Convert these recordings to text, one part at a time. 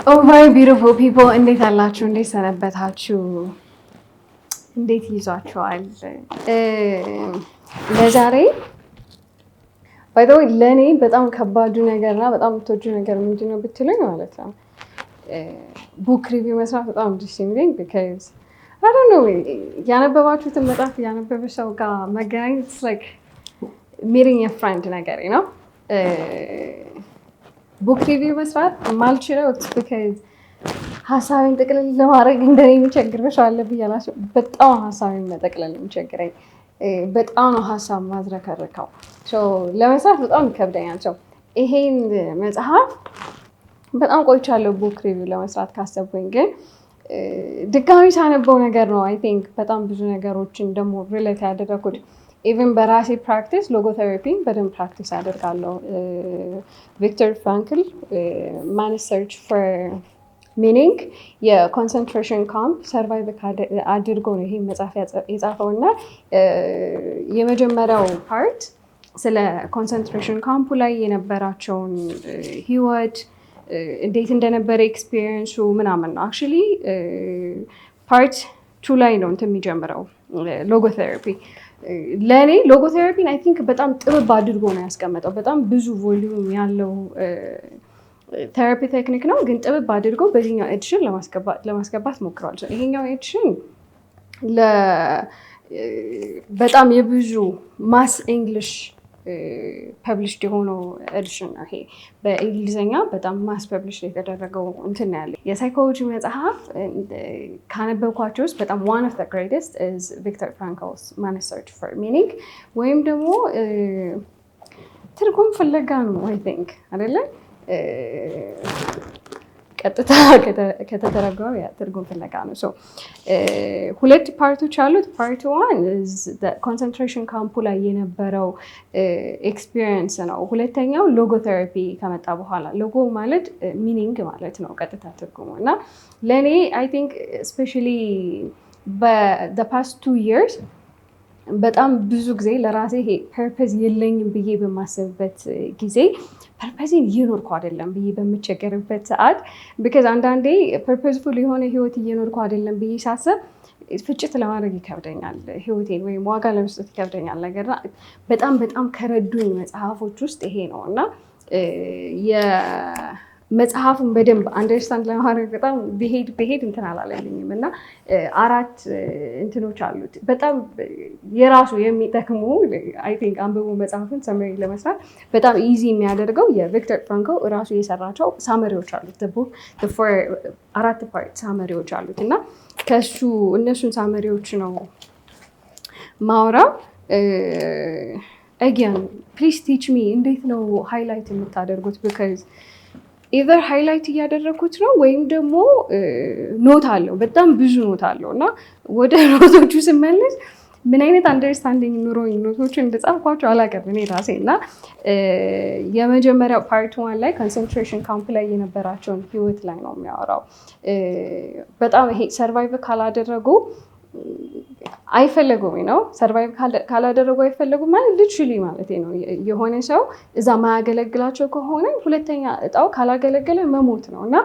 Oh my beautiful people እንዴት አላችሁ? እንዴት ሰነበታችሁ? እንዴት ይዟችኋል? ለዛሬ by the way ለኔ በጣም ከባዱ ነገርና በጣም የምትወጂው ነገር ምንድነው ብትሉኝ ማለት ነው ቡክ ሪቪው መስራት በጣም ደስ የሚለኝ because I don't know ያነበባችሁትን መጽሐፍ ያነበበ ሰው ጋር መገናኘት it's like meeting a friend ነገር ነው ቡክ ሪቪው መስራት ማልችለው because ሀሳቤን ጠቅልል ለማድረግ እንደኔ የሚቸግርሽ አለ ብያላችሁ በጣም ሀሳቤን መጠቅለል የሚቸግረኝ በጣም ነው ሀሳብ ማዝረከርከው ለመስራት በጣም ይከብደኛል ይሄን መጽሐፍ በጣም ቆይቻለሁ ቡክ ሪቪው ለመስራት ካሰብኩኝ ግን ድጋሚ ሳነበው ነገር ነው I think በጣም ብዙ ነገሮችን ደግሞ ሪሌት ያደረኩት even በራሴ ፕራክቲስ ሎጎቴራፒ በደንብ ፕራክቲስ አደርጋለሁ ቪክተር ፍራንክል ማንስ ሰርች ፎር ሚኒንግ የኮንሰንትሬሽን ካምፕ ሰርቫይቭ አድርጎ ነው ይሄ መጽሐፍ የጻፈው እና የመጀመሪያው ፓርት ስለ ኮንሰንትሬሽን ካምፑ ላይ የነበራቸውን ህይወት እንዴት እንደነበረ ኤክስፒሪየንሱ ምናምን ነው አክቹዋሊ ፓርት 2 ላይ ነው እንትን የሚጀምረው ሎጎቴራፒ ለኔ ሎጎቴራፒን አይ ቲንክ በጣም ጥበብ አድርጎ ነው ያስቀመጠው በጣም ብዙ ቮሊዩም ያለው ቴራፒ ቴክኒክ ነው ግን ጥበብ አድርጎ በዚህኛው ኤዲሽን ለማስገባት ሞክረዋል ይሄኛው ኤዲሽን በጣም የብዙ ማስ እንግሊሽ ፐብሊሽድ የሆነው ኤዲሽን ነው ይሄ በእንግሊዝኛ በጣም ማስ ፐብሊሽ የተደረገው እንትን ያለ የሳይኮሎጂ መጽሐፍ ካነበብኳቸው ውስጥ በጣም one of the greatest is ቪክተር ፍራንክል's man's search for meaning ወይም ደግሞ ትርጉም ፍለጋ ነው I think አይደለ ቀጥታ ከተተረጎመ ያ ትርጉም ፍለጋ ነው ሁለት ፓርቶች አሉት ፓርት 1 is the concentration camp ላይ የነበረው ኤክስፒሪየንስ ነው ሁለተኛው ሎጎቴራፒ ከመጣ በኋላ ሎጎ ማለት ሚኒንግ ማለት ነው ቀጥታ ትርጉሙ እና ለኔ I think especially the past 2 years በጣም ብዙ ጊዜ ለራሴ ይሄ ፐርፐዝ የለኝም ብዬ በማሰብበት ጊዜ ፐርፐዝን እየኖርኩ አይደለም ብዬ በምቸገርበት ሰዓት because አንዳንዴ ፐርፐዝፉል የሆነ ህይወት እየኖርኩ አይደለም ብዬ ሳስብ ፍጭት ለማድረግ ይከብደኛል ህይወቴን ወይም ዋጋ ለመስጠት ይከብደኛል ነገር በጣም በጣም ከረዱኝ መጽሐፎች ውስጥ ይሄ ነው እና መጽሐፉን በደንብ አንደርስታንድ ለማድረግ በጣም ብሄድ እንትን አላለልኝም እና 4 እንትኖች አሉት በጣም የራሱ የሚጠቅሙ አይ ቲንክ አንብቦ መጽሐፉን ሰመሪ ለመስራት በጣም ኢዚ የሚያደርገው የቪክተር ፍራንክል ራሱ የሰራቸው ሳመሪዎች አሉት the 4 ፓርት ሳመሪዎች አሉት እና ከሱ እነሱን ሳመሪዎች ነው ማውራው again please teach me እንዴት ነው ሃይላይት የምታደርጉት because either ሃይላይት እያደረኩት ነው ወይም ደግሞ ኖት አለው በጣም ብዙ ኖት አለው እና ወደ ኖቶቹ ስመለስ ምን አይነት አንደርስታንዲንግ ኑሮኝ ኖቶቹን እንደጻፍኳቸው አላውቅም እኔ ራሴ እና የመጀመሪያው ፓርት 1 ላይ ኮንሰንትሬሽን ካምፕ ላይ የነበራቸውን ህይወት ላይ ነው የሚያወራው በጣም ይሄ ሰርቫይቭ ካላደረጉ አይፈለጉም ነው ሰርቫይቭ ካላደረጉ አይፈለጉም ማለት ሊትራሊ ማለት ነው የሆነ ሰው እዛ ማያገለግላቸው ከሆነ ሁለተኛ እጣው ካላገለገለ መሞት ነው እና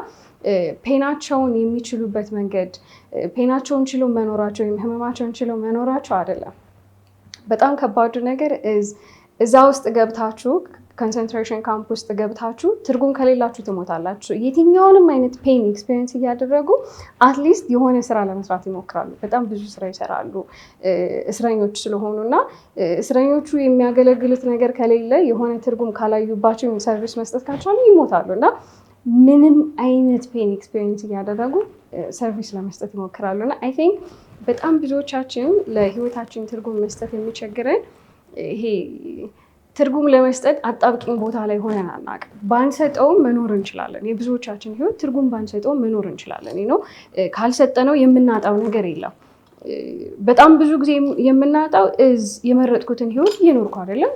ፔናቸውን የሚችሉበት መንገድ ፔናቸውን ችሎ መኖራቸው ወይም ህመማቸውን ችሎ መኖራቸው አይደለም በጣም ከባዱ ነገር እዛ ውስጥ ገብታችሁ ኮንሰንትሬሽን ካምፕ ውስጥ ገብታችሁ ትርጉም ከሌላችሁ ትሞታላችሁ የትኛውንም አይነት ፔን ኤክስፒሪየንስ እያደረጉ አትሊስት የሆነ ስራ ለመስራት ይሞክራሉ በጣም ብዙ ስራ ይሰራሉ እስረኞች ስለሆኑና እስረኞቹ የሚያገለግሉት ነገር ከሌለ የሆነ ትርጉም ካላዩባቸው ሰርቪስ መስጠት ካልቻሉ ይሞታሉ እና ምንም አይነት ፔን ኤክስፒሪየንስ እያደረጉ ሰርቪስ ለመስጠት ይሞክራሉ እና አይ ቲንክ በጣም ብዙዎቻችን ለህይወታችን ትርጉም መስጠት የሚቸግረን ይሄ ትርጉም ለመስጠት አጣብቂኝ ቦታ ላይ ሆነን አናውቅም ባንሰጠው መኖር እንችላለን የብዙዎቻችን ህይወት ትርጉም ባንሰጠው መኖር እንችላለን ነው ካልሰጠነው የምናጣው ነገር የለም በጣም ብዙ ጊዜ የምናጣው የመረጥኩትን ህይወት እየኖርኩ አይደለም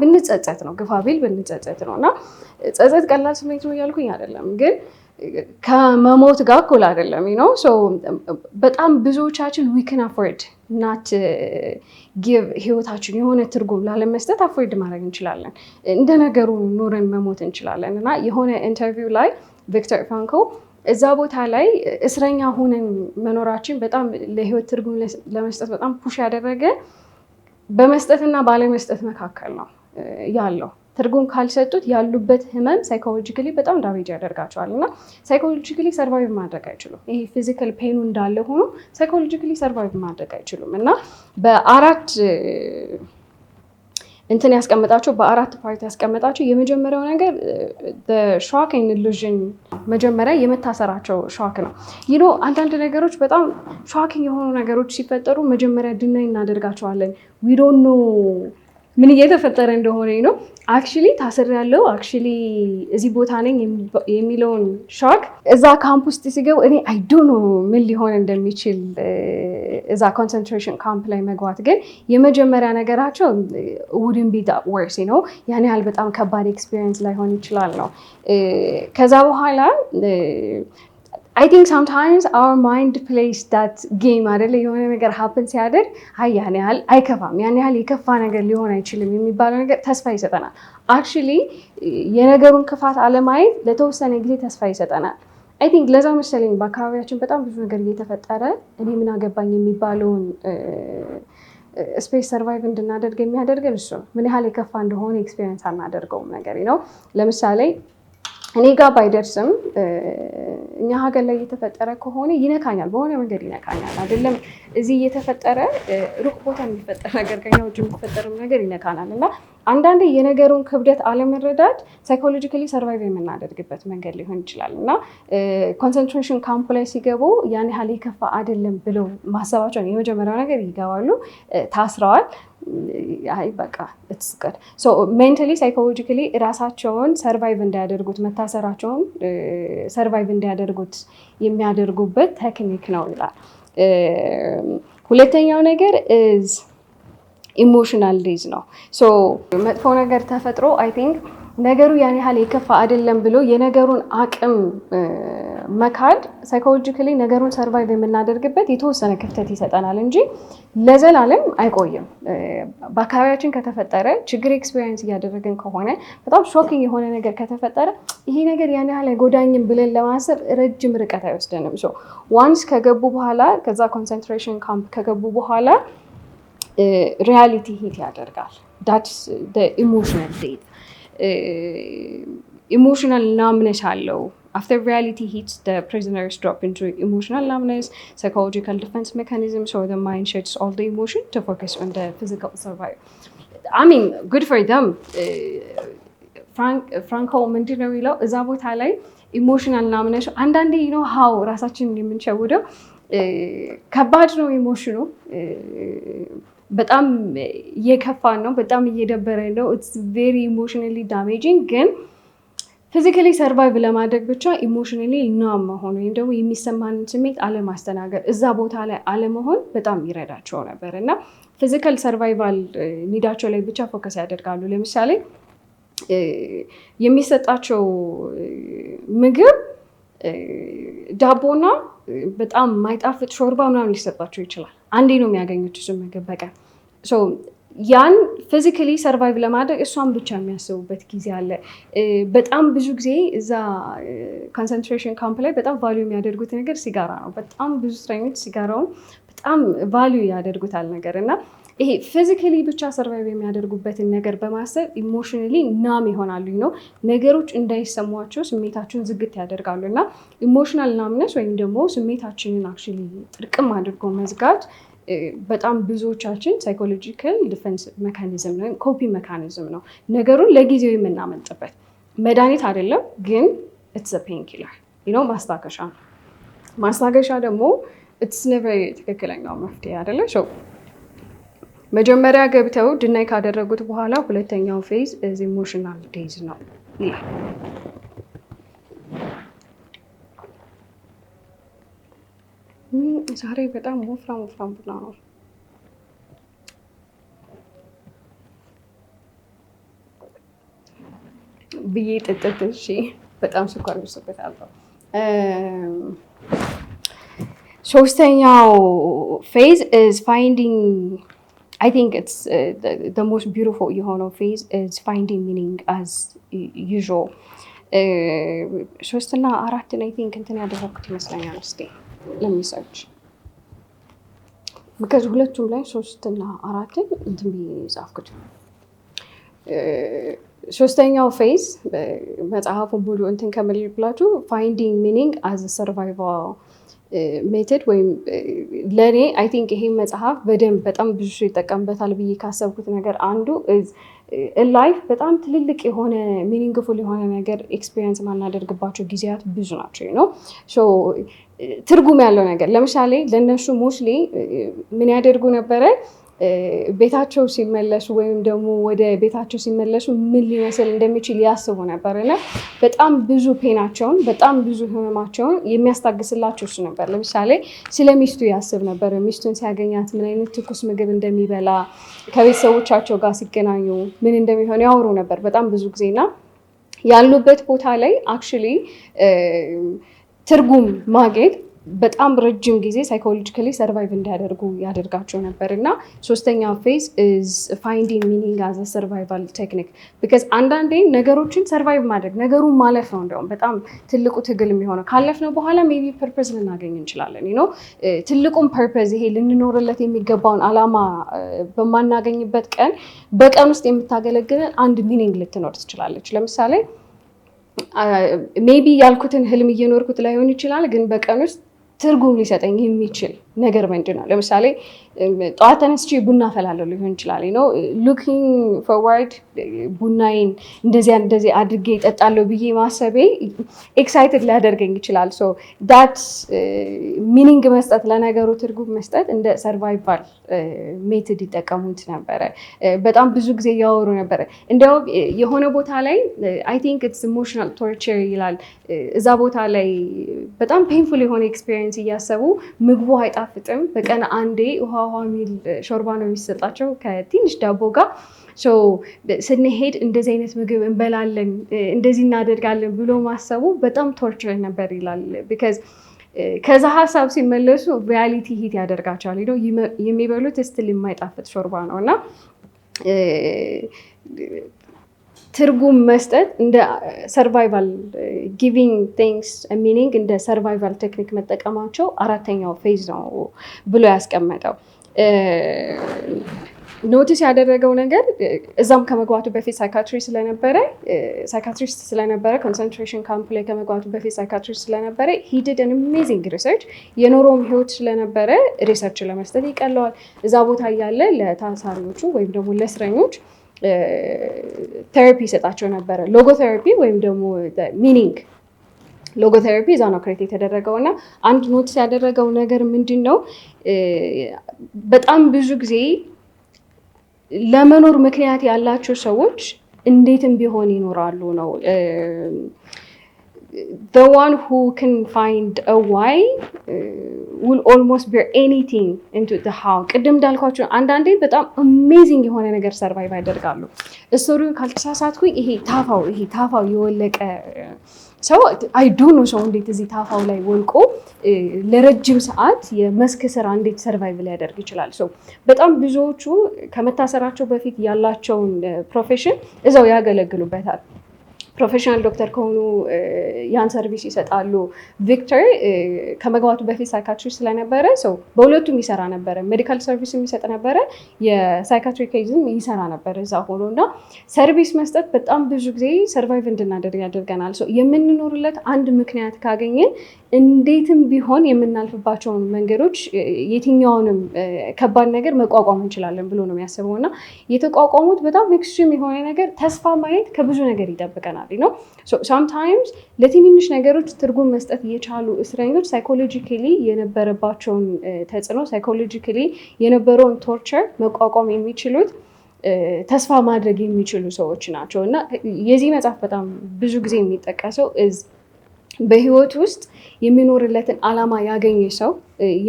ብንጸጸት ነው ግፋቢል ብንጸጸት ነው እና ጸጸት ቀላል ስሜት ነው ያልኩኝ አይደለም ግን ከመሞት ጋር እኩል አይደለም ነው በጣም ብዙዎቻችን we can afford not give ህይወታችን የሆነ ትርጉም ላለመስጠት አፎርድ ማድረግ እንችላለን እንደ ነገሩ ኖረን መሞት እንችላለን እና የሆነ ኢንተርቪው ላይ ቪክተር ፍራንኮ እዛ ቦታ ላይ እስረኛ ሆነን መኖራችን በጣም ለህይወት ትርጉም ለመስጠት በጣም ፑሽ ያደረገ በመስጠትና ባለመስጠት መካከል ነው ያለው። ትርጉም ካልሰጡት ያሉበት ህመም ሳይኮሎጂካሊ በጣም ዳሜጅ ያደርጋቸዋል እና ሳይኮሎጂካሊ ሰርቫይቭ ማድረግ አይችሉም። ይሄ ፊዚካል ፔኑ እንዳለ ሆኖ ሳይኮሎጂካሊ ሰርቫይቭ ማድረግ አይችሉም እና በአራት እንትን ያስቀመጣቸው በአራት ፓርት ያስቀመጣቸው የመጀመሪያው ነገር ሾክ ኤንድ ኢሉዥን መጀመሪያ የመታሰራቸው ሾክ ነው። አንዳንድ ነገሮች በጣም ሾኪንግ የሆኑ ነገሮች ሲፈጠሩ መጀመሪያ ድናይ እናደርጋቸዋለን። ዊ ዶንት ኖ ምን እየተፈጠረ እንደሆነ ነው። አክቹሊ ታስሬያለሁ፣ አክቹሊ እዚህ ቦታ ነኝ የሚለውን ሾክ እዛ ካምፕ ውስጥ ሲገቡ እኔ አይ ዶንት ኖ ምን ሊሆን እንደሚችል እዛ ኮንሰንትሬሽን ካምፕ ላይ መግባት ግን የመጀመሪያ ነገራቸው ውድን ቢ ዳት ወርስ ነው። ያን ያህል በጣም ከባድ ኤክስፒሪየንስ ላይሆን ይችላል ነው። ከዛ በኋላ I think sometimes our mind plays that game አይደለ? የሆነ ነገር ሀፕን ሲያደርግ ያን ያህል አይከፋም፣ ያን ያህል የከፋ ነገር ሊሆን አይችልም የሚባለው ነገር ተስፋ ይሰጠናል። አክቹሊ የነገሩን ክፋት አለማየት ለተወሰነ ጊዜ ተስፋ ይሰጠናል። አይ ቲንክ ለዛ መሰለኝ በአካባቢያችን በጣም ብዙ ነገር እየተፈጠረ እኔ ምን አገባኝ የሚባለውን ስፔስ ሰርቫይቭ እንድናደርግ የሚያደርገን እሱ ነው። ምን ያህል የከፋ እንደሆነ ኤክስፔሪየንስ አናደርገውም ነገር ነው። ለምሳሌ እኔ ጋር ባይደርስም እኛ ሀገር ላይ እየተፈጠረ ከሆነ ይነካኛል፣ በሆነ መንገድ ይነካኛል። አይደለም እዚህ እየተፈጠረ ሩቅ ቦታ የሚፈጠር ነገር ከኛ ውጭ የሚፈጠርም ነገር ይነካናል እና አንዳንዴ የነገሩን ክብደት አለመረዳት ሳይኮሎጂካሊ ሰርቫይቭ የምናደርግበት መንገድ ሊሆን ይችላል እና ኮንሰንትሬሽን ካምፕ ላይ ሲገቡ ያን ያህል የከፋ አይደለም ብለው ማሰባቸውን የመጀመሪያው ነገር ይገባሉ። ታስረዋል፣ አይ በቃ ኢትስ ጉድ ሶ ሜንታሊ ሳይኮሎጂካሊ ራሳቸውን ሰርቫይቭ እንዲያደርጉት መታሰራቸውን ሰርቫይቭ እንዲያደርጉት የሚያደርጉበት ቴክኒክ ነው ይላል። ሁለተኛው ነገር ኢሞሽናል ዴዝ ነው። ሶ መጥፎ ነገር ተፈጥሮ አይ ቲንክ ነገሩ ያን ያህል የከፋ አይደለም ብሎ የነገሩን አቅም መካድ ሳይኮሎጂካሊ ነገሩን ሰርቫይቭ የምናደርግበት የተወሰነ ክፍተት ይሰጠናል እንጂ ለዘላለም አይቆይም። በአካባቢያችን ከተፈጠረ ችግር ኤክስፔሪየንስ እያደረግን ከሆነ በጣም ሾኪንግ የሆነ ነገር ከተፈጠረ ይሄ ነገር ያን ያህል አይጎዳኝም ብለን ለማሰብ ረጅም ርቀት አይወስደንም። ሶ ዋንስ ከገቡ በኋላ ከዛ ኮንሰንትሬሽን ካምፕ ከገቡ በኋላ ሪያሊቲ ሂት ያደርጋል። ዳትስ ኢሞሽናል ዴት ኢሞሽናል ናምነስ አለው። After reality hits, the prisoners drop into emotional numbness, psychological defense mechanisms, or the mind sheds all the emotion to focus on the physical survival. I mean, good for them. Franco ምንድን ነው የሚለው እዛ ቦታ ላይ ኢሞሽናል ናምነስ አንዳንዴ ሀው ራሳችንን የምንሸውደው ከባድ ነው ኢሞሽኑ በጣም እየከፋ ነው፣ በጣም እየደበረ ነው። ኢትስ ቬሪ ኢሞሽናሊ ዳሜጂንግ ግን ፊዚካሊ ሰርቫይቭ ለማድረግ ብቻ ኢሞሽናሊ ናም መሆን ወይም ደግሞ የሚሰማንን ስሜት አለማስተናገድ እዛ ቦታ ላይ አለመሆን በጣም ይረዳቸው ነበር እና ፊዚካል ሰርቫይቫል ኒዳቸው ላይ ብቻ ፎከስ ያደርጋሉ። ለምሳሌ የሚሰጣቸው ምግብ ዳቦና በጣም ማይጣፍጥ ሾርባ ምናምን ሊሰጣቸው ይችላል። አንዴ ነው የሚያገኙት እሱን ምግብ በቀን። ያን ፊዚካሊ ሰርቫይቭ ለማድረግ እሷን ብቻ የሚያስቡበት ጊዜ አለ። በጣም ብዙ ጊዜ እዛ ኮንሰንትሬሽን ካምፕ ላይ በጣም ቫሊዩ የሚያደርጉት ነገር ሲጋራ ነው። በጣም ብዙ እስረኞች ሲጋራውን በጣም ቫሊዩ ያደርጉታል ነገር እና ይሄ ፊዚካሊ ብቻ ሰርቫይቭ የሚያደርጉበትን ነገር በማሰብ ኢሞሽናሊ ናም ይሆናሉ ነው ነገሮች እንዳይሰሟቸው ስሜታቸውን ዝግት ያደርጋሉ እና ኢሞሽናል ናምነስ ወይም ደግሞ ስሜታችንን አክቹዋሊ ጥርቅም አድርጎ መዝጋት በጣም ብዙዎቻችን ሳይኮሎጂካል ዲፌንስ ሜካኒዝም ነው፣ ኮፒ ሜካኒዝም ነው። ነገሩን ለጊዜው የምናመልጥበት መድኃኒት አይደለም፣ ግን ኢትስ አ ፔን ኪለር ማስታገሻ ነው። ማስታገሻ ደግሞ ኢትስ ኔቨር ትክክለኛው መፍትሄ አይደለ። መጀመሪያ ገብተው ድናይ ካደረጉት በኋላ ሁለተኛው ፌዝ ኢሞሽናል ዴዝ ነው ይላል። ዛሬ በጣም ወፍራም ቡና ነው። ብዬ ጥጥት እሺ፣ በጣም ስኳር ብሶበታለሁ። ሶስተኛው ፌዝ is finding I think it's the most beautiful የሆነው ፌዝ is finding meaning as usual. ሶስትና አራትን አይ ቲንክ እንትን ያደረኩት ይመስለኛል እስኪ ለሚሰርች because ሁለቱም ላይ ሶስትና አራትን እንትን ብዬ ጻፍኩት። ሶስተኛው ፌዝ መጽሐፉ ሙሉ እንትን ከምልብላችሁ ፋይንዲንግ ሚኒንግ አዝ ሰርቫይቫል ሜተድ ወይም ለእኔ አይ ቲንክ ይሄ መጽሐፍ በደንብ በጣም ብዙ ይጠቀምበታል ብዬ ካሰብኩት ነገር አንዱ ላይፍ በጣም ትልልቅ የሆነ ሚኒንግፉል የሆነ ነገር ኤክስፒሪየንስ ማናደርግባቸው ጊዜያት ብዙ ናቸው ነው ትርጉም ያለው ነገር ለምሳሌ ለእነሱ ሞስሊ ምን ያደርጉ ነበረ ቤታቸው ሲመለሱ ወይም ደግሞ ወደ ቤታቸው ሲመለሱ ምን ሊመስል እንደሚችል ያስቡ ነበር እና በጣም ብዙ ፔናቸውን በጣም ብዙ ህመማቸውን የሚያስታግስላቸው እሱ ነበር። ለምሳሌ ስለ ሚስቱ ያስብ ነበር። ሚስቱን ሲያገኛት ምን አይነት ትኩስ ምግብ እንደሚበላ ከቤተሰቦቻቸው ጋር ሲገናኙ ምን እንደሚሆን ያወሩ ነበር በጣም ብዙ ጊዜና ያሉበት ቦታ ላይ አክቹዋሊ ትርጉም ማግኘት በጣም ረጅም ጊዜ ሳይኮሎጂካሊ ሰርቫይቭ እንዲያደርጉ ያደርጋቸው ነበር እና ሶስተኛ ፌዝ ኢዝ ፋይንዲንግ ሚኒንግ አዝ ሰርቫይቫል ቴክኒክ ቢካዝ አንዳንዴ ነገሮችን ሰርቫይቭ ማድረግ ነገሩን ማለፍ ነው እንደውም በጣም ትልቁ ትግል የሚሆነው ካለፍነው በኋላ ሜቢ ፐርፐዝ ልናገኝ እንችላለን ነው ትልቁን ፐርፐዝ ይሄ ልንኖርለት የሚገባውን አላማ በማናገኝበት ቀን በቀን ውስጥ የምታገለግለን አንድ ሚኒንግ ልትኖር ትችላለች ለምሳሌ ሜቢ ያልኩትን ህልም እየኖርኩት ላይሆን ይችላል ግን በቀን ውስጥ ትርጉም ሊሰጠኝ የሚችል ነገር ምንድን ነው ለምሳሌ ጠዋት ተነስቼ ቡና ፈላለሁ ሊሆን ይችላል ነው ሉኪንግ ፎርዋርድ ቡናዬን እንደዚህ አድርጌ እጠጣለሁ ብዬ ማሰቤ ኤክሳይትድ ሊያደርገኝ ይችላል ሶ ዳት ሚኒንግ መስጠት ለነገሩ ትርጉም መስጠት እንደ ሰርቫይቫል ሜትድ ይጠቀሙት ነበረ በጣም ብዙ ጊዜ ያወሩ ነበረ እንዲያውም የሆነ ቦታ ላይ አይ ቲንክ ኢትስ ኢሞሽናል ቶርቸር ይላል እዛ ቦታ ላይ በጣም ፔንፉል የሆነ ኤክስፒሪየንስ እያሰቡ ምግቡ አይጣፍጥም በቀን አንዴ ውሃ ሚል ሾርባ ነው የሚሰጣቸው ከትንሽ ዳቦ ጋር ስንሄድ እንደዚህ አይነት ምግብ እንበላለን እንደዚህ እናደርጋለን ብሎ ማሰቡ በጣም ቶርቸር ነበር ይላል ቢካዝ ከዛ ሀሳብ ሲመለሱ ሪያሊቲ ሂት ያደርጋቸዋል ነው የሚበሉት ስትል የማይጣፍጥ ሾርባ ነው እና ትርጉም መስጠት እንደ ሰርቫይቫል ጊቪንግ ቲንግስ ሚኒንግ እንደ ሰርቫይቫል ቴክኒክ መጠቀማቸው አራተኛው ፌዝ ነው ብሎ ያስቀመጠው ኖቲስ ያደረገው ነገር እዛም ከመግባቱ በፊት ሳይካትሪስት ስለነበረ ኮንሰንትሬሽን ካምፕ ላይ ከመግባቱ በፊት ሳይካትሪስት ስለነበረ he did an amazing research የኖሮም ህይወት ስለነበረ ሪሰርች ለመስጠት ይቀለዋል እዛ ቦታ እያለ ለታሳሪዎቹ ወይም ደግሞ ለእስረኞች ቴራፒ ይሰጣቸው ነበረ ሎጎቴራፒ ወይም ደግሞ ሚኒንግ ሎጎቴራፒ እዛ ነው ክሬት የተደረገው እና አንድ ኖቲስ ያደረገው ነገር ምንድን ነው በጣም ብዙ ጊዜ ለመኖር ምክንያት ያላቸው ሰዎች እንዴትም ቢሆን ይኖራሉ ነው the one who can find a why will almost bear anything into the how ቅድም እንዳልኳቸው አንዳንዴ በጣም አሜዚንግ የሆነ ነገር ሰርቫይቭ ያደርጋሉ ስቶሪውን ካልተሳሳትኩኝ ይሄ ታፋው የወለቀ ሰው አይዱ ነው ሰው እንዴት እዚህ ታፋው ላይ ወልቆ ለረጅም ሰዓት የመስክ ስራ እንዴት ሰርቫይቭ ሊያደርግ ይችላል ሰው በጣም ብዙዎቹ ከመታሰራቸው በፊት ያላቸውን ፕሮፌሽን እዛው ያገለግሉበታል ፕሮፌሽናል ዶክተር ከሆኑ ያን ሰርቪስ ይሰጣሉ ቪክተር ከመግባቱ በፊት ሳይካትሪስት ስለነበረ ሰው በሁለቱም ይሰራ ነበረ ሜዲካል ሰርቪስ የሚሰጥ ነበረ የሳይካትሪ ኬዝም ይሰራ ነበረ እዛ ሆኖ እና ሰርቪስ መስጠት በጣም ብዙ ጊዜ ሰርቫይቭ እንድናደርግ ያደርገናል ሰው የምንኖርለት አንድ ምክንያት ካገኘን እንዴትም ቢሆን የምናልፍባቸውን መንገዶች የትኛውንም ከባድ ነገር መቋቋም እንችላለን ብሎ ነው የሚያስበው እና የተቋቋሙት በጣም ኤክስትሪም የሆነ ነገር ተስፋ ማየት ከብዙ ነገር ይጠብቀናል ነው sometimes ለትንንሽ ነገሮች ትርጉም መስጠት የቻሉ እስረኞች ሳይኮሎጂካሊ የነበረባቸውን ተጽዕኖ ሳይኮሎጂካሊ የነበረውን ቶርቸር መቋቋም የሚችሉት ተስፋ ማድረግ የሚችሉ ሰዎች ናቸው እና የዚህ መጽሐፍ በጣም ብዙ ጊዜ የሚጠቀሰው በህይወት ውስጥ የሚኖርለትን አላማ ያገኘ ሰው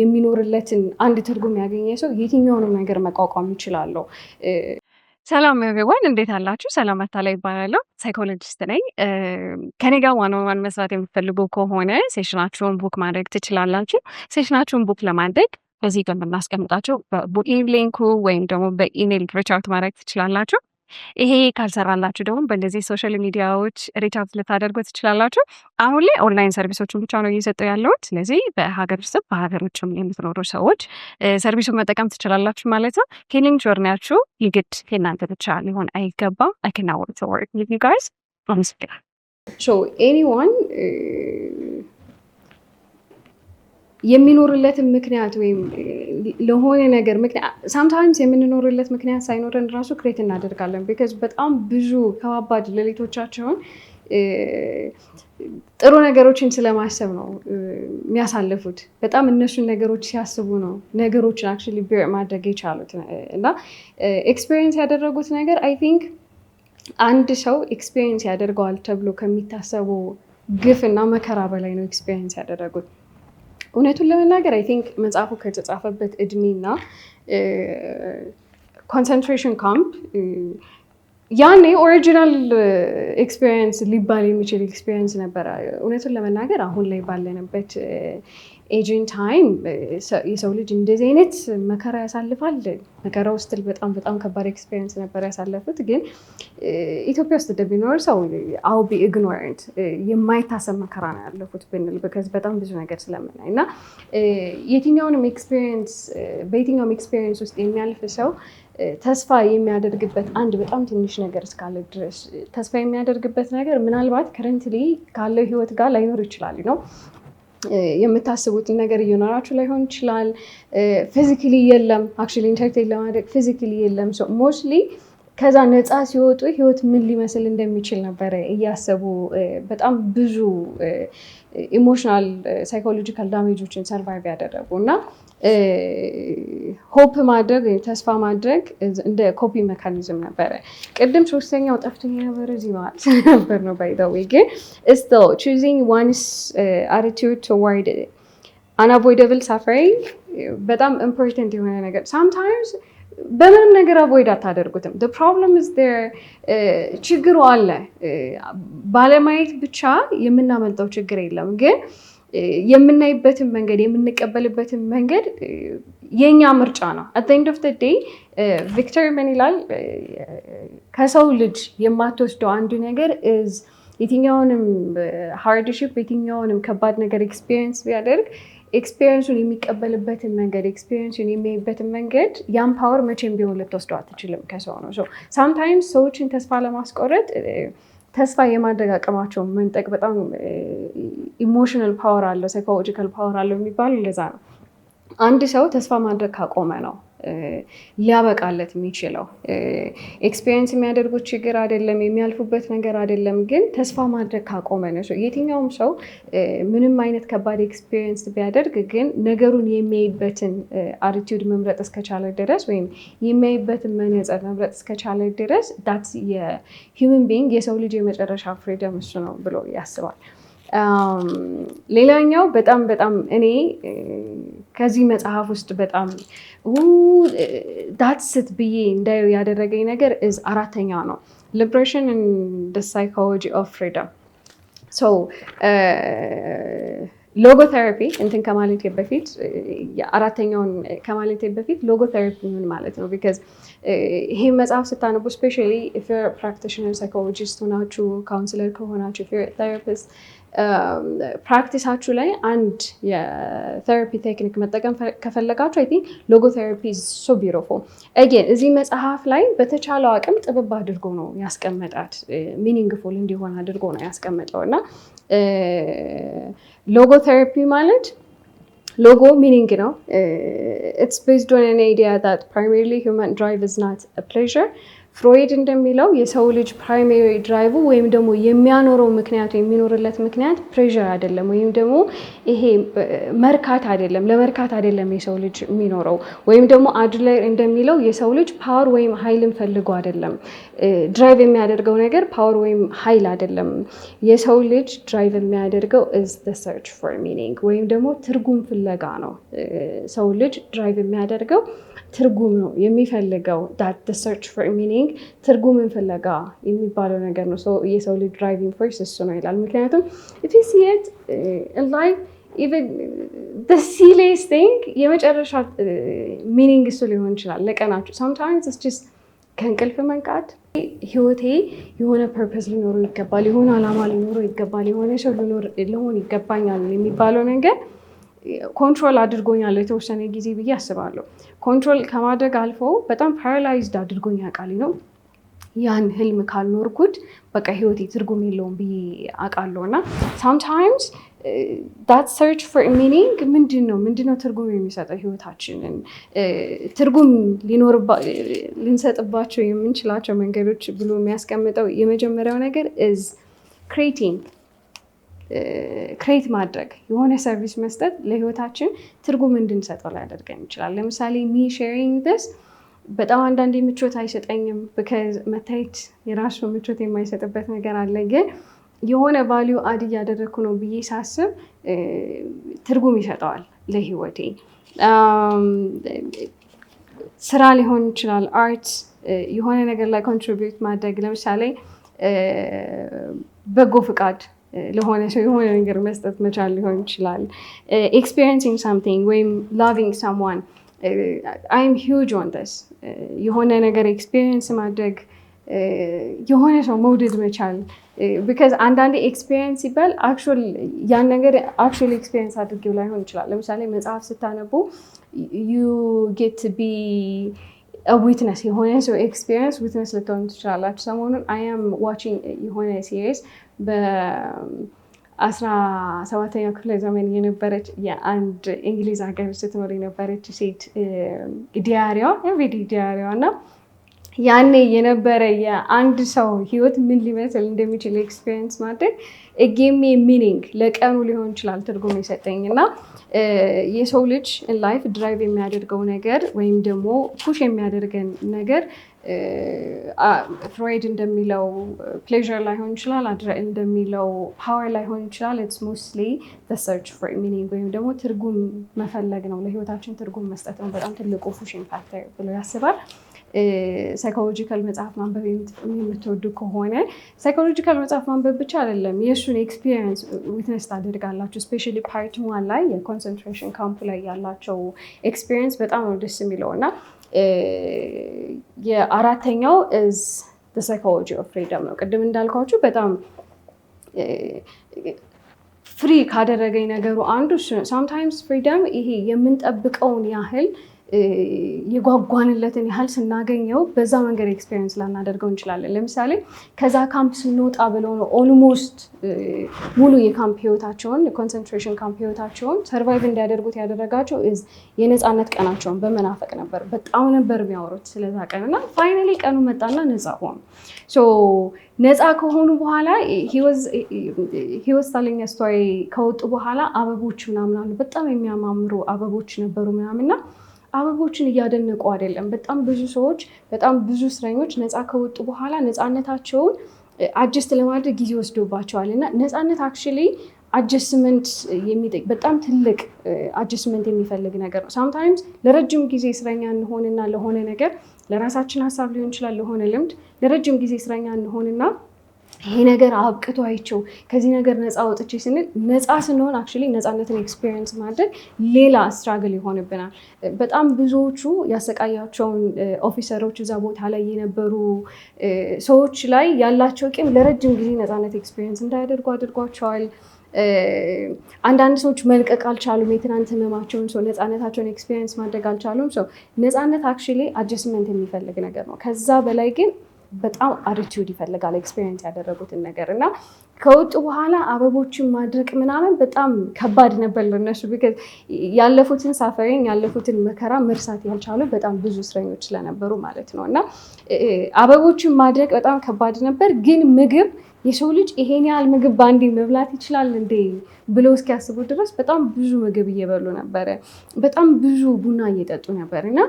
የሚኖርለትን አንድ ትርጉም ያገኘ ሰው የትኛውንም ነገር መቋቋም ይችላል። ሰላም ኤቭሪዋን እንዴት አላችሁ? ሰላም አታላይ ይባላለሁ። ሳይኮሎጂስት ነኝ። ከኔ ጋር ዋን ኦን ዋን መስራት የምትፈልጉ ከሆነ ሴሽናችሁን ቡክ ማድረግ ትችላላችሁ። ሴሽናችሁን ቡክ ለማድረግ በዚህ ጋር የምናስቀምጣቸው በቡኪንግ ሊንኩ ወይም ደግሞ በኢሜይል ሪች አውት ማድረግ ትችላላችሁ። ይሄ ካልሰራላችሁ ደግሞ በእንደዚህ ሶሻል ሚዲያዎች ሪች አውት ልታደርጉ ትችላላችሁ። አሁን ላይ ኦንላይን ሰርቪሶችን ብቻ ነው እየሰጠው ያለሁት። ስለዚህ በሀገር ውስጥ በሀገር ውጭም የምትኖሩ ሰዎች ሰርቪሱን መጠቀም ትችላላችሁ ማለት ነው። ሂሊንግ ጆርኒያችሁ የግድ የእናንተ ብቻ ሊሆን አይገባም። I cannot wait to work with you guys. አመሰግናለሁ። So anyone የሚኖርለትን ምክንያት ወይም ለሆነ ነገር ምክንያት sometimes የምንኖርለት ምክንያት ሳይኖረን ራሱ ክሬት እናደርጋለን። because በጣም ብዙ ከባባድ ሌሊቶቻቸውን ጥሩ ነገሮችን ስለማሰብ ነው የሚያሳልፉት። በጣም እነሱን ነገሮች ሲያስቡ ነው ነገሮችን actually bear ማድረግ የቻሉት እና ኤክስፒሪየንስ ያደረጉት ነገር I think አንድ ሰው ኤክስፒሪየንስ ያደርገዋል ተብሎ ከሚታሰበው ግፍ እና መከራ በላይ ነው ኤክስፒሪየንስ ያደረጉት። እውነቱን ለመናገር አይ ቲንክ መጽሐፉ ከተጻፈበት እድሜና ኮንሰንትሬሽን ካምፕ ያኔ ኦሪጂናል ኤክስፒሪየንስ ሊባል የሚችል ኤክስፒሪየንስ ነበረ። እውነቱን ለመናገር አሁን ላይ ባለንበት ኤጅን ታይም የሰው ልጅ እንደዚህ አይነት መከራ ያሳልፋል። መከራ ውስጥ በጣም በጣም ከባድ ኤክስፒሪየንስ ነበር ያሳለፉት። ግን ኢትዮጵያ ውስጥ እንደሚኖር ሰው አው ቢ ኢግኖረንት የማይታሰብ መከራ ነው ያለፉት ብንል because በጣም ብዙ ነገር ስለምናይ እና የትኛውንም ኤክስፒሪየንስ በየትኛውም ኤክስፒሪየንስ ውስጥ የሚያልፍ ሰው ተስፋ የሚያደርግበት አንድ በጣም ትንሽ ነገር እስካለ ድረስ ተስፋ የሚያደርግበት ነገር ምናልባት ከረንትሊ ካለው ህይወት ጋር ላይኖር ይችላል ነው። የምታስቡትን ነገር እየኖራችሁ ላይሆን ይችላል። ፊዚካሊ የለም አክቹዋሊ ኢንተርቴን ለማድረግ ፊዚካሊ የለም። ሶ ሞስትሊ ከዛ ነፃ ሲወጡ ህይወት ምን ሊመስል እንደሚችል ነበረ እያሰቡ በጣም ብዙ ኢሞሽናል ሳይኮሎጂካል ዳሜጆችን ሰርቫይቭ ያደረጉ እና ሆፕ ማድረግ ወይም ተስፋ ማድረግ እንደ ኮፒ ሜካኒዝም ነበረ። ቅድም ሶስተኛው ጠፍቶኝ የነበረ እዚህ ማለት ነበር ነው ባይ ዘ ዌይ ግን still choosing one's attitude toward unavoidable suffering በጣም ኢምፖርታንት የሆነ ነገር sometimes በምንም ነገር አቮይድ አታደርጉትም። the problem is there ችግሩ አለ። ባለማየት ብቻ የምናመልጠው ችግር የለም ግን የምናይበትን መንገድ የምንቀበልበትን መንገድ የኛ ምርጫ ነው። at the end of the day ቪክተር ምን ይላል ከሰው ልጅ የማትወስደው አንዱ ነገር is የትኛውንም ሃርድሺፕ የትኛውንም ከባድ ነገር ኤክስፒሪየንስ ቢያደርግ ኤክስፒሪየንሱን የሚቀበልበትን መንገድ ኤክስፒሪየንሱን የሚያይበትን መንገድ ያን ፓወር መቼም ቢሆን ልትወስደው አትችልም ከሰው ነው። ሶ ሳምታይምስ ሰዎችን ተስፋ ለማስቆረጥ ተስፋ የማድረግ አቅማቸውን መንጠቅ በጣም ኢሞሽናል ፓወር አለው ሳይኮሎጂካል ፓወር አለው የሚባለው እንደዛ ነው። አንድ ሰው ተስፋ ማድረግ ካቆመ ነው ሊያበቃለት የሚችለው። ኤክስፒሪየንስ የሚያደርጉት ችግር አይደለም የሚያልፉበት ነገር አይደለም ግን ተስፋ ማድረግ ካቆመ ነው። የትኛውም ሰው ምንም አይነት ከባድ ኤክስፒሪየንስ ቢያደርግ ግን ነገሩን የሚያይበትን አቲቲዩድ መምረጥ እስከቻለ ድረስ ወይም የሚያይበትን መነጽር መምረጥ እስከቻለ ድረስ ዳትስ የሂውመን ቢንግ የሰው ልጅ የመጨረሻ ፍሪደም እሱ ነው ብሎ ያስባል። ሌላኛው በጣም በጣም እኔ ከዚህ መጽሐፍ ውስጥ በጣም ዳትስት ብዬ እንዳየው ያደረገኝ ነገር አራተኛው ነው ሊበሬሽን ኤንድ ዘ ሳይኮሎጂ ኦፍ ፍሪደም። ሶ ሎጎቴራፒ እንትን ከማለቴ በፊት አራተኛውን ከማለቴ በፊት ሎጎቴራፒ ምን ማለት ነው? ቢካዝ ይሄ መጽሐፍ ስታነቡ ስፔሻሊ ኢፍ ዩር ፕራክቲሽነር ሳይኮሎጂስት ሆናችሁ ካውንስለር ከሆናችሁ ኢፍ ዩር ቴራፒስት ፕራክቲሳችሁ ላይ አንድ የቴራፒ ቴክኒክ መጠቀም ከፈለጋችሁ አይ ቲንክ ሎጎቴራፒ ኢዝ ሶ ቢዩቲፉል። አጌን እዚህ መጽሐፍ ላይ በተቻለው አቅም ጥብብ አድርጎ ነው ያስቀመጣት፣ ሚኒንግፉል እንዲሆን አድርጎ ነው ያስቀመጠው እና ሎጎቴራፒ ማለት ሎጎ ሚኒንግ ነው። ኢትስ ቤዝድ ኦን አን አይዲያ ዛት ፕራይመሪሊ ሂውማን ድራይቭ ኢዝ ናት አ ፕሌዠር። ፍሮይድ እንደሚለው የሰው ልጅ ፕራይሜሪ ድራይቭ ወይም ደግሞ የሚያኖረው ምክንያቱ የሚኖርለት ምክንያት ፕሬዠር አይደለም ወይም ደግሞ ይሄ መርካት አይደለም፣ ለመርካት አይደለም የሰው ልጅ የሚኖረው። ወይም ደግሞ አድለር እንደሚለው የሰው ልጅ ፓወር ወይም ኃይልን ፈልጎ አይደለም ድራይቭ የሚያደርገው ነገር ፓወር ወይም ኃይል አይደለም። የሰው ልጅ ድራይቭ የሚያደርገው is the search for meaning ወይም ደግሞ ትርጉም ፍለጋ ነው። ሰው ልጅ ድራይቭ የሚያደርገው ትርጉም ነው የሚፈልገው። that the search for meaning ትርጉምን ፍለጋ የሚባለው ነገር ነው። የሰው ልጅ ድራይቪንግ ፎርስ እሱ ነው ይላል። ምክንያቱም if you see it in life even the silliest thing የመጨረሻ ሚኒንግ እሱ ሊሆን ይችላል ለቀናችሁ። sometimes it's just ከእንቅልፍ መንቃት ህይወቴ የሆነ ፐርፐስ ሊኖረው ይገባል፣ የሆነ ዓላማ ሊኖረው ይገባል፣ የሆነ ሰው ልሆን ይገባኛል የሚባለው ነገር ኮንትሮል አድርጎኛል የተወሰነ ጊዜ ብዬ አስባለሁ። ኮንትሮል ከማድረግ አልፎ በጣም ፓራላይዝድ አድርጎኝ ያውቃል ነው። ያን ህልም ካልኖርኩት በቃ ህይወቴ ትርጉም የለውም ብዬ አውቃለሁ። እና ሳምታይምስ ዳት ሰርች ፎር ሚኒንግ ምንድነው ትርጉም የሚሰጠው ህይወታችንን ትርጉም ልንሰጥባቸው የምንችላቸው መንገዶች ብሎ የሚያስቀምጠው የመጀመሪያው ነገር ኢዝ ክሬት ማድረግ፣ የሆነ ሰርቪስ መስጠት ለህይወታችን ትርጉም እንድንሰጠው ሊያደርገን ይችላል። ለምሳሌ ሚ ሼሪንግ ዲስ በጣም አንዳንዴ ምቾት አይሰጠኝም፣ ቢካዝ መታየት የራሱ ምቾት የማይሰጥበት ነገር አለ። ግን የሆነ ቫሊዩ አድ እያደረግኩ ነው ብዬ ሳስብ ትርጉም ይሰጠዋል ለህይወቴ። ስራ ሊሆን ይችላል፣ አርት፣ የሆነ ነገር ላይ ኮንትሪቢዩት ማድረግ። ለምሳሌ በጎ ፍቃድ ለሆነ ሰው የሆነ ነገር መስጠት መቻል ሊሆን ይችላል። ኤክስፒሪየንሲንግ ሳምቲንግ ወይም ላቪንግ ሳምዋን አይም ሂውጅ ኦን ዲስ። የሆነ ነገር ኤክስፒሪየንስ ማድረግ፣ የሆነ ሰው መውደድ መቻል። ቢካዝ አንዳንዴ ኤክስፒሪየንስ ሲባል ያን ነገር አክቹዋሊ ኤክስፒሪየንስ አድርጌው ላይሆን ይችላል። ለምሳሌ መጽሐፍ ስታነቡ ዩ ጌት ቱ ቢ ዊትነስ፣ የሆነ ሰው ኤክስፒሪየንስ ዊትነስ ልትሆኑ ትችላላችሁ። ሰሞኑን አም ዋቺንግ የሆነ ሲሪስ በ17ኛው ክፍለ ዘመን የነበረች የአንድ እንግሊዝ ሀገር ስትኖር የነበረች ሴት ዲያሪዋ እና ያኔ የነበረ የአንድ ሰው ህይወት ምን ሊመስል እንደሚችል ኤክስፒሪየንስ ማድረግ ጌሜ ሚኒንግ ለቀኑ ሊሆን ይችላል ትርጉም የሰጠኝ። እና የሰው ልጅ ላይፍ ድራይቭ የሚያደርገው ነገር ወይም ደግሞ ፑሽ የሚያደርገን ነገር ፍሮይድ እንደሚለው ፕሌዥር ላይሆን ይችላል፣ አድራኤል እንደሚለው ፓወር ላይሆን ይችላል። ኢትስ ሞስትሊ ዘ ሰርች ፎር ሚኒንግ ወይም ደግሞ ትርጉም መፈለግ ነው። ለህይወታችን ትርጉም መስጠት ነው በጣም ትልቁ ፑሽንግ ፋክተር ብሎ ያስባል። ሳይኮሎጂካል መጽሐፍ ማንበብ የምትወዱ ከሆነ ሳይኮሎጂካል መጽሐፍ ማንበብ ብቻ አይደለም፣ የእሱን ኤክስፒሪየንስ ዊትነስ ታደርጋላችሁ። ስፔሻሊ ፓርት 1 ላይ የኮንሰንትሬሽን ካምፕ ላይ ያላቸው ኤክስፒሪየንስ በጣም ነው ደስ የሚለው። እና የአራተኛው ኢዝ ዘ ሳይኮሎጂ ኦፍ ፍሪደም ነው። ቅድም እንዳልኳችሁ በጣም ፍሪ ካደረገኝ ነገሩ አንዱ እሱ ነው። ሳምታይምስ ፍሪደም ይሄ የምንጠብቀውን ያህል የጓጓንለትን ያህል ስናገኘው በዛ መንገድ ኤክስፔሪየንስ ላናደርገው እንችላለን። ለምሳሌ ከዛ ካምፕ ስንወጣ ብለው ነው ኦልሞስት ሙሉ የካምፕ ህይወታቸውን የኮንሰንትሬሽን ካምፕ ህይወታቸውን ሰርቫይቭ እንዲያደርጉት ያደረጋቸው የነፃነት ቀናቸውን በመናፈቅ ነበር። በጣም ነበር የሚያወሩት ስለዛ ቀን እና ፋይናሊ ቀኑ መጣና ነፃ ሆኑ። ነፃ ከሆኑ በኋላ ህይወት ታለኝ ስቶሪ ከወጡ በኋላ አበቦች ምናምን አሉ። በጣም የሚያማምሩ አበቦች ነበሩ ምናምንና አበቦችን እያደነቁ አይደለም። በጣም ብዙ ሰዎች በጣም ብዙ እስረኞች ነፃ ከወጡ በኋላ ነፃነታቸውን አጀስት ለማድረግ ጊዜ ወስዶባቸዋል። እና ነፃነት አክቹዋሊ አጀስትመንት የሚጠይቅ በጣም ትልቅ አጀስትመንት የሚፈልግ ነገር ነው። ሳምታይምስ ለረጅም ጊዜ እስረኛ እንሆንና ለሆነ ነገር ለራሳችን ሀሳብ ሊሆን ይችላል፣ ለሆነ ልምድ ለረጅም ጊዜ እስረኛ እንሆንና ይሄ ነገር አብቅቶ አይቸው ከዚህ ነገር ነፃ ወጥቼ ስንል ነፃ ስንሆን አክቹዋሊ ነፃነትን ኤክስፒሪየንስ ማድረግ ሌላ ስትራግል ይሆንብናል። በጣም ብዙዎቹ ያሰቃያቸውን ኦፊሰሮች እዛ ቦታ ላይ የነበሩ ሰዎች ላይ ያላቸው ቂም ለረጅም ጊዜ ነፃነት ኤክስፒሪየንስ እንዳያደርጉ አድርጓቸዋል። አንዳንድ ሰዎች መልቀቅ አልቻሉም። የትናንት ህመማቸውን ሰው ነፃነታቸውን ኤክስፒሪየንስ ማድረግ አልቻሉም። ሰው ነፃነት አክቹዋሊ አጀስትመንት የሚፈልግ ነገር ነው። ከዛ በላይ ግን በጣም አቲቲዩድ ይፈልጋል ኤክስፒሪየንስ ያደረጉትን ነገር እና ከወጡ በኋላ አበቦችን ማድረቅ ምናምን በጣም ከባድ ነበር ለነሱ። ቢካዝ ያለፉትን ሳፈሪንግ ያለፉትን መከራ መርሳት ያልቻሉ በጣም ብዙ እስረኞች ስለነበሩ ማለት ነው። እና አበቦችን ማድረቅ በጣም ከባድ ነበር። ግን ምግብ የሰው ልጅ ይሄን ያህል ምግብ በአንዴ መብላት ይችላል እንዴ ብለው እስኪያስቡ ድረስ በጣም ብዙ ምግብ እየበሉ ነበረ። በጣም ብዙ ቡና እየጠጡ ነበር እና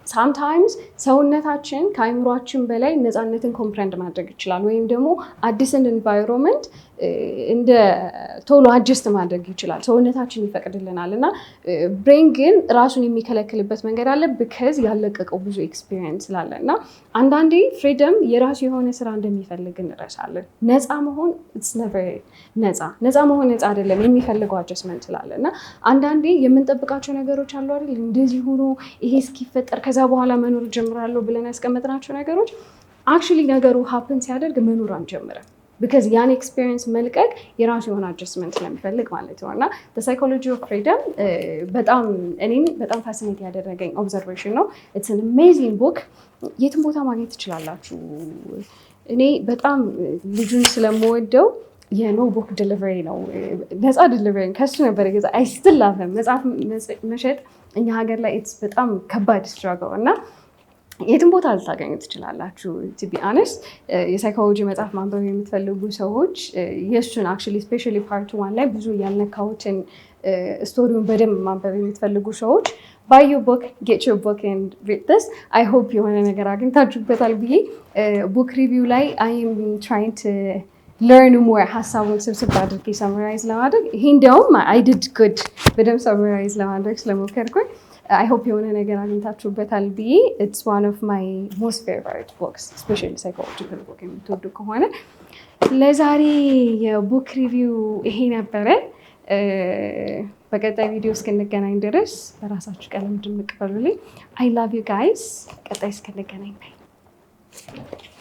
ሳምታይምስ ሰውነታችን ከአይምሯችን በላይ ነፃነትን ኮምፕረንድ ማድረግ ይችላል፣ ወይም ደግሞ አዲስን ኢንቫይሮንመንት እንደ ቶሎ አጀስት ማድረግ ይችላል፣ ሰውነታችን ይፈቅድልናል። እና ብሬን ግን ራሱን የሚከለክልበት መንገድ አለ፣ ቢካዝ ያለቀቀው ብዙ ኤክስፒሪየንስ ስላለ። እና አንዳንዴ ፍሪደም የራሱ የሆነ ስራ እንደሚፈልግ እንረሳለን። ነፃ መሆን ነፃ መሆን ነፃ አይደለም፣ የሚፈልገው አጀስትመንት ስላለ። እና አንዳንዴ የምንጠብቃቸው ነገሮች አሉ አይደል፣ እንደዚህ ሆኖ ይሄ እስኪፈጠር ከዛ በኋላ መኖር ጀምራለሁ ብለን ያስቀመጥናቸው ነገሮች አክቹዋሊ ነገሩ ሀፕን ሲያደርግ መኖር አንጀምርም። ቢካዝ ያን ኤክስፒሪየንስ መልቀቅ የራሱ የሆነ አጀስትመንት ስለሚፈልግ ማለት ነው። እና ሳይኮሎጂ ኦፍ ፍሪደም በጣም እኔም በጣም ፋሲኔት ያደረገኝ ኦብዘርቬሽን ነው። ኢትስ አን አሜዚንግ ቡክ። የትም ቦታ ማግኘት ትችላላችሁ። እኔ በጣም ልጁን ስለምወደው የኖ ቡክ ዲሊቨሪ ነው ነፃ ዲሊቨሪ ከሱ ነበር ገዛ። አይ ስቲል ላቭ ሂም። መጽሐፍ መሸጥ እኛ ሀገር ላይ ኢትስ በጣም ከባድ ስትራግል እና የትም ቦታ ልታገኙ ትችላላችሁ። ቱ ቢ ኦነስት የሳይኮሎጂ መጽሐፍ ማንበብ የምትፈልጉ ሰዎች የእሱን አክቹዋሊ ስፔሻሊ ፓርት ዋን ላይ ብዙ ያልነካሁትን ስቶሪውን በደንብ ማንበብ የምትፈልጉ ሰዎች ባይ ዩር ቡክ ጌት ዩር ቡክ ኤንድ ሪድ ዲስ። አይ ሆፕ የሆነ ነገር አግኝታችሁበታል ብዬ ቡክ ሪቪው ላይ አይ ኤም ትራይንግ ቱ ለርን ሞር ሀሳቡን ስብስብ አድርጌ ሰመራይዝ ለማድረግ ይሄ እንዲያውም አይ ዲድ ጉድ በደንብ ሰመራይዝ ለማድረግ ስለሞከርኩኝ አይ ሆፕ የሆነ ነገር አግኝታችሁበታል ብዬ። ኢትስ ዋን ኦፍ ማይ ሞስት ፌቨሪት ቡክስ ስፔሻሊ ሳይኮሎጂካል ቡክ የምትወዱ ከሆነ። ለዛሬ የቡክ ሪቪው ይሄ ነበረ። በቀጣይ ቪዲዮ እስክንገናኝ ድረስ በራሳችሁ ቀለም ድምቅ በሉልኝ። አይ ላቭ ዩ ጋይስ። ቀጣይ እስክንገናኝ ባይ